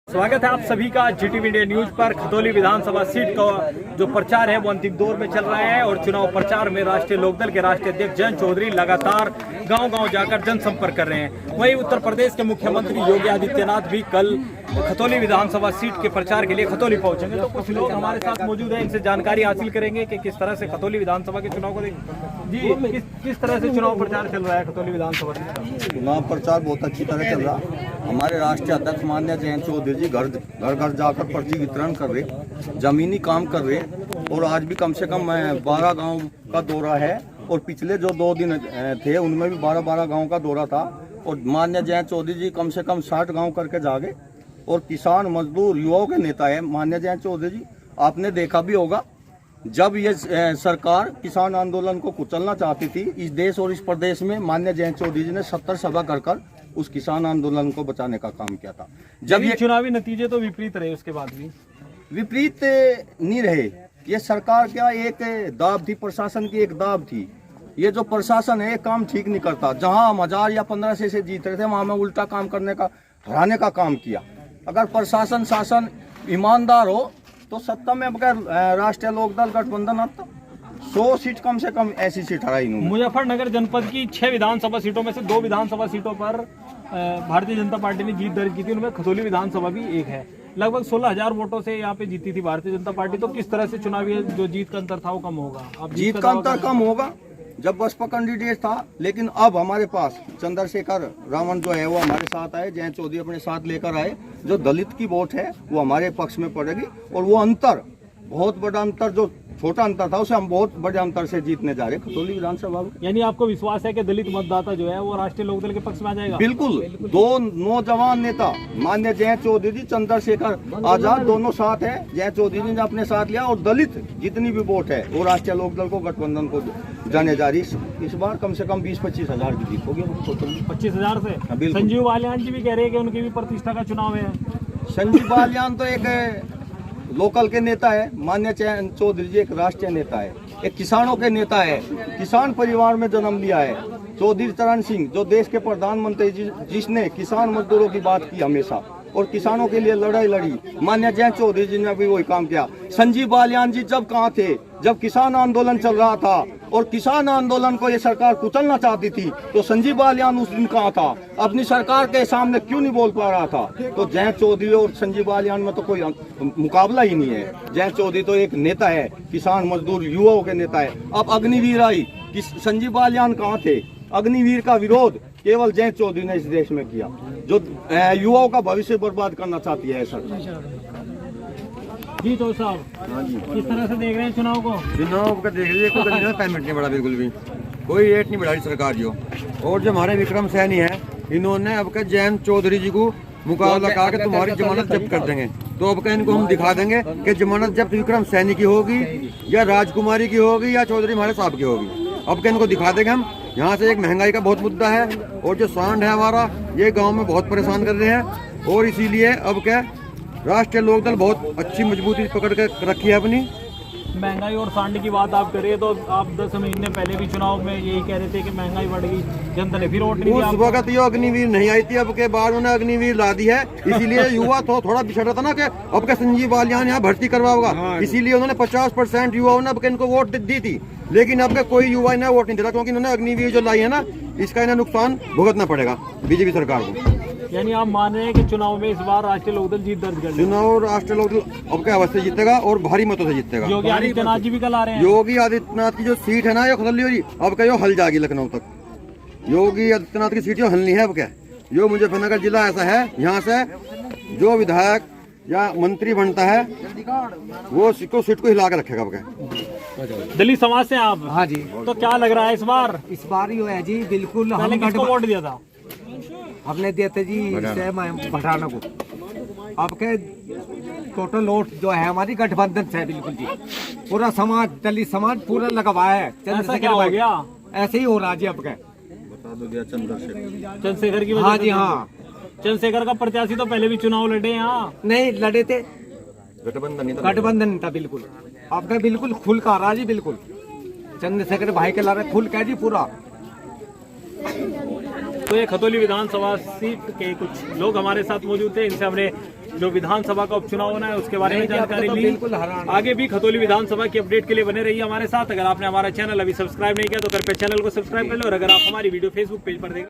स्वागत है आप सभी का जीटीवी इंडिया न्यूज पर। खतौली विधानसभा सीट का जो प्रचार है वो अंतिम दौर में चल रहा है और चुनाव प्रचार में राष्ट्रीय लोकदल के राष्ट्रीय अध्यक्ष जयंत चौधरी लगातार गांव-गांव जाकर जनसंपर्क कर रहे हैं। वहीं उत्तर प्रदेश के मुख्यमंत्री योगी आदित्यनाथ भी कल खतौली विधानसभा सीट के प्रचार के लिए खतौली पहुंचेंगे। तो कुछ लोग हमारे साथ मौजूद हैं, इनसे जानकारी हासिल करेंगे कि किस तरह से खतौली विधानसभा के चुनाव को जी किस तरह से चुनाव प्रचार चल रहा है खतौली विधानसभा सीट। चुनाव प्रचार बहुत अच्छी तरह चल रहा है। हमारे राष्ट्रीय अध्यक्ष माननीय जयंत चौधरी जी घर घर जाकर पर्ची वितरण कर रहे, जमीनी काम कर रहे और आज भी कम से कम 12 गांव का दौरा है और पिछले जो 2 दिन थे उनमें भी 12 गांव का दौरा था। और माननीय जयंत चौधरी जी कम से कम 60 गांव करके जागे और किसान मजदूर युवाओं के नेता है माननीय जयंत चौधरी जी। आपने देखा भी होगा जब ये सरकार किसान आंदोलन को कुचलना चाहती थी इस देश और इस प्रदेश में, माननीय जयंत चौधरी जी ने 70 सभा कर उस किसान आंदोलन को बचाने का काम किया था। जब ये चुनावी नतीजे तो विपरीत रहे, उसके बाद भी विपरीत नहीं रहे। ये सरकार क्या एक दाब थी, प्रशासन की एक दाब थी। ये जो प्रशासन है काम ठीक नहीं करता। जहां हम 1000 या 1500 से जीत रहे थे वहां में उल्टा काम करने का, हराने का काम किया। अगर प्रशासन शासन ईमानदार हो तो सत्ता में बगैर राष्ट्रीय लोकदल गठबंधन आता 100 सीट कम से कम ऐसी सीट हराई। मुजफ्फरनगर जनपद की 6 विधानसभा सीटों में से 2 विधानसभा सीटों पर भारतीय जनता पार्टी ने जीत दर्ज की थी, उनमें खतौली विधानसभा भी एक है। लगभग 16,000 वोटों से यहाँ पे जीती थी भारतीय जनता पार्टी। तो किस तरह से चुनावी जो जीत का अंतर था वो कम होगा? अब जीत का अंतर कम होगा जब बसपा कैंडिडेट था, लेकिन अब हमारे पास चंद्रशेखर रावण जो है वो हमारे साथ आए, जयंत चौधरी अपने साथ लेकर आए। जो दलित की वोट है वो हमारे पक्ष में पड़ेगी और वो अंतर बहुत बड़ा अंतर, जो छोटा अंतर था उसे हम बहुत बड़े अंतर से जीतने जा रहे हैं खतौली विधानसभा में। यानी आपको विश्वास है कि दलित मतदाता जो है वो राष्ट्रीय लोकदल के पक्ष में आ जाएगा? बिल्कुल। 2 नौजवान नेता माननीय जयंत चौधरी जी, चंद्रशेखर आजाद दोनों साथ है। जयंत चौधरी जी ने अपने साथ लिया और दलित जितनी भी वोट है वो राष्ट्रीय लोकदल को, गठबंधन को जाने जा रही। इस बार कम से कम 20-25 हजार की जीत होगी। 25,000 से? संजीव बालियान जी भी कह रहे हैं कि उनकी भी प्रतिष्ठा का चुनाव है। संजीव बालियान तो एक लोकल के नेता है, माननीय जयंत चौधरी जी एक राष्ट्रीय नेता है, एक किसानों के नेता है, किसान परिवार में जन्म लिया है। चौधरी चरण सिंह जो देश के प्रधानमंत्री जिसने किसान मजदूरों की बात की हमेशा और किसानों के लिए लड़ाई लड़ी, माननीय जयंत चौधरी जी ने भी वही काम किया। संजीव बालियान जी जब कहाँ थे जब किसान आंदोलन चल रहा था और किसान आंदोलन को ये सरकार कुचलना चाहती थी, तो संजीव बालियान उस दिन कहाँ था? अपनी सरकार के सामने क्यों नहीं बोल पा रहा था? तो जयंत चौधरी और संजीव बालियान में तो कोई मुकाबला ही नहीं है। जयंत चौधरी तो एक नेता है, किसान मजदूर युवाओं के नेता है। अब अग्निवीर आई, संजीव बालियान कहाँ थे? अग्निवीर का विरोध केवल जयंत चौधरी ने इस देश में किया, जो युवाओं का भविष्य बर्बाद करना चाहती है सरकार। जी तो साहब, किस तरह से देख रहे हैं चुनाव को? चुनाव का देख लीजिए, कोई पेमेंट नहीं बढ़ा, बिल्कुल भी कोई रेट नहीं बढ़ाई सरकार जो। और जो हमारे विक्रम सैनी है इन्होंने अब के जयंत चौधरी जी को मुकाबला करके तुम्हारी जमानत जब्त कर देंगे। तो अब का इनको हम दिखा देंगे कि जमानत जब्त विक्रम सैनी की होगी या राजकुमारी की होगी या चौधरी हमारे साहब की होगी। अब के इनको दिखा देंगे हम। यहाँ से एक महंगाई का बहुत मुद्दा है और जो सांड है हमारा ये गाँव में बहुत परेशान कर रहे हैं और इसीलिए अब क्या राष्ट्रीय लोकदल बहुत अच्छी मजबूती पकड़ के रखी है अपनी। महंगाई और सांड की बात आप करिए तो आप 10 महीने पहले भी चुनाव में यही कह रहे थे कि महंगाई बढ़ गई, जनता ने फिर वोट नहीं दिया। उस वक्त ये अग्निवीर नहीं आई थी, अब के बाद उन्होंने अग्निवीर ला दी है। इसीलिए युवा तो थोड़ा बिछड़ रहा था ना कि अब के संजीव बालियान यहाँ भर्ती करवाओगा, इसीलिए उन्होंने 50% युवाओं ने अब के इनको वोट दी थी। लेकिन अब के कोई युवा इन्हें वोट नहीं दे रहा क्योंकि इन्होंने अग्निवीर जो लाई है ना, इसका इन्हें नुकसान भुगतना पड़ेगा बीजेपी सरकार को। यानी आप मान रहे हैं कि चुनाव में इस बार राष्ट्रीय लोकदल जीत दर्ज कर चुनाव राष्ट्रीय लोकदल अब के अवश्य जीतेगा और भारी मतों से जीतेगा। योगी आदित्यनाथ जी भी कल आ रहे हैं। योगी आदित्यनाथ की जो सीट है ना ये खतौली वाली, अब क्या यो हल जाएगी लखनऊ तक। योगी आदित्यनाथ की सीट जो हल नहीं है अब क्या, यो मुजफ्फरनगर जिला ऐसा है यहाँ से जो विधायक या मंत्री बनता है वो सीट को हिला के रखेगा। अब क्या दलित समाज से आप? हाँ जी। तो क्या लग रहा है इस बार? इस बार ही है जी, बिल्कुल। हम किसको वोट दिया था? हमने दिए थे जी पठाना को। अब के टोटल वोट जो है हमारी गठबंधन से है बिल्कुल जी। पूरा समाज, दलित समाज पूरा लगा हुआ है। चंद्रशेखर हो गया, ऐसे ही हो रहा जी। अब के चंद्रशेखर की वजह? हाँ जी हाँ। चंद्रशेखर का प्रत्याशी तो पहले भी चुनाव लड़े यहाँ? नहीं लड़े थे, गठबंधन था बिल्कुल। अब के बिल्कुल खुल का रहा जी, बिल्कुल चंद्रशेखर भाई के ला रहे खुल का जी पूरा। तो ये खतौली विधानसभा सीट के कुछ लोग हमारे साथ मौजूद थे, इनसे हमने जो विधानसभा का उपचुनाव होना है उसके बारे में जानकारी ली। बिल्कुल हराना। आगे भी खतौली विधानसभा की अपडेट के लिए बने रहिए हमारे साथ। अगर आपने हमारा चैनल अभी सब्सक्राइब नहीं किया तो कृपया चैनल को सब्सक्राइब कर लो, और अगर आप हमारी वीडियो फेसबुक पेज पर देख